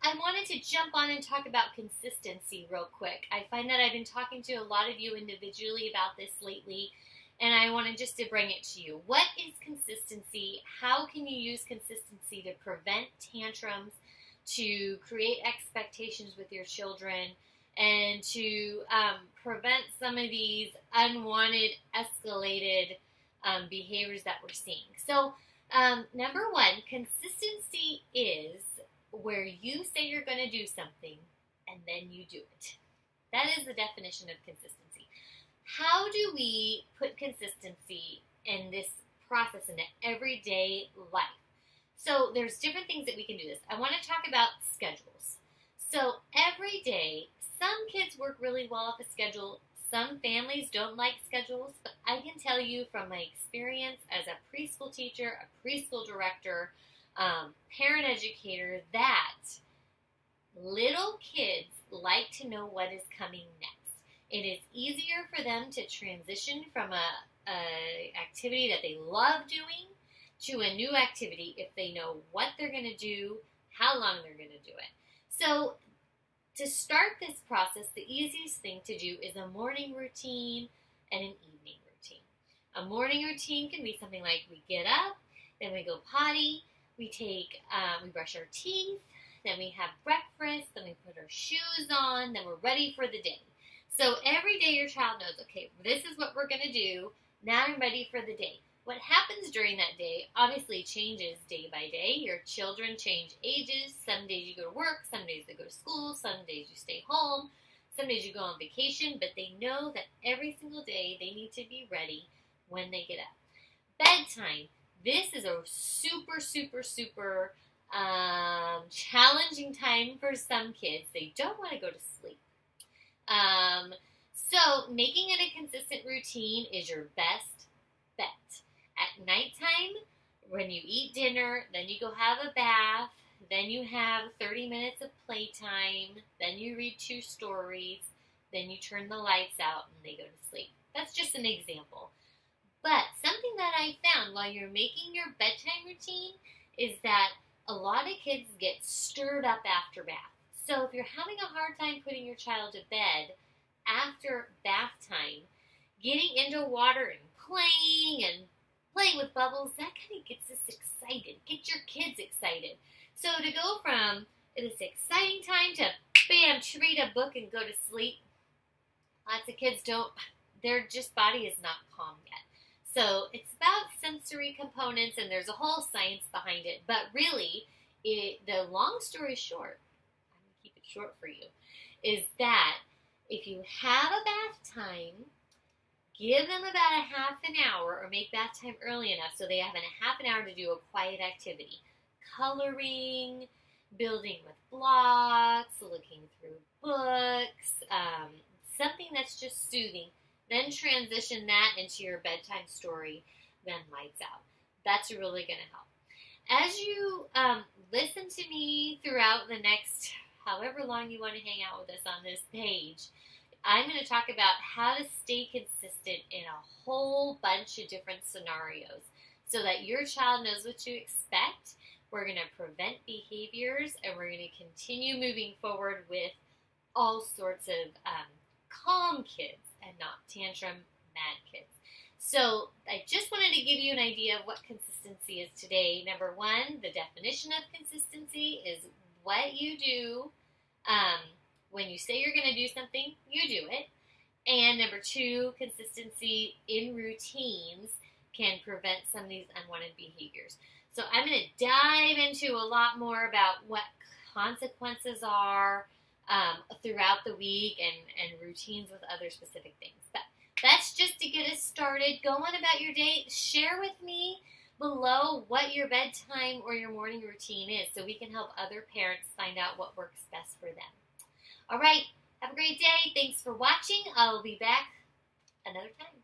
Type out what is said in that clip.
I wanted to jump on and talk about consistency real quick. I find that I've been talking to a lot of you individually about this lately, and I wanted just to bring it to you. What is consistency? How can you use consistency to prevent tantrums, to create expectations with your children, and to prevent some of these unwanted, escalated behaviors that we're seeing? So, number one, consistency is where you say you're going to do something and then you do it. That is the definition of consistency. How do we put consistency in this process into everyday life? So there's different things that we can do this. I want to talk about schedules. So every day, some kids work really well off a schedule. Some families don't like schedules, but I can tell you from my experience as a preschool teacher, a preschool director, parent educator, that little kids like to know what is coming next. It is easier for them to transition from a activity that they love doing to a new activity if they know what they're going to do, how long they're going to do it. So to start this process, the easiest thing to do is a morning routine and an evening routine. A morning routine can be something like we get up, then we go potty, we brush our teeth, then we have breakfast, then we put our shoes on, then we're ready for the day. So every day your child knows, okay, this is what we're going to do, now I'm ready for the day. What happens during that day obviously changes day by day. Your children change ages. Some days you go to work, some days they go to school, some days you stay home, some days you go on vacation, but they know that every single day they need to be ready when they get up. Bedtime. This is a super challenging time for some kids. They don't want to go to sleep. So making it a consistent routine is your best bet. At nighttime, when you eat dinner, then you go have a bath, then you have 30 minutes of playtime, then you read 2 stories, then you turn the lights out and they go to sleep. That's just an example. But something that I found while you're making your bedtime routine is that a lot of kids get stirred up after bath. So if you're having a hard time putting your child to bed after bath time, getting into water and playing with bubbles, that kind of gets us excited. Get your kids excited. So to go from this exciting time to bam, read a book and go to sleep, lots of kids their body is not calm yet. So it's about sensory components, and there's a whole science behind it. But really, the long story short, I'm going to keep it short for you, is that if you have a bath time, give them about a half an hour, or make bath time early enough so they have a half an hour to do a quiet activity. Coloring, building with blocks, looking through books, something that's just soothing. Then transition that into your bedtime story, then lights out. That's really going to help. As you listen to me throughout the next however long you want to hang out with us on this page, I'm going to talk about how to stay consistent in a whole bunch of different scenarios so that your child knows what to expect. We're going to prevent behaviors, and we're going to continue moving forward with all sorts of calm kids and not tantrum mad kids. So I just wanted to give you an idea of what consistency is today. Number one, the definition of consistency is what you do when you say you're going to do something, you do it. And number two, consistency in routines can prevent some of these unwanted behaviors. So I'm going to dive into a lot more about what consequences are throughout the week and routines with other specific things. But that's just to get us started. Go on about your day. Share with me below what your bedtime or your morning routine is so we can help other parents find out what works best for them. All right. Have a great day. Thanks for watching. I'll be back another time.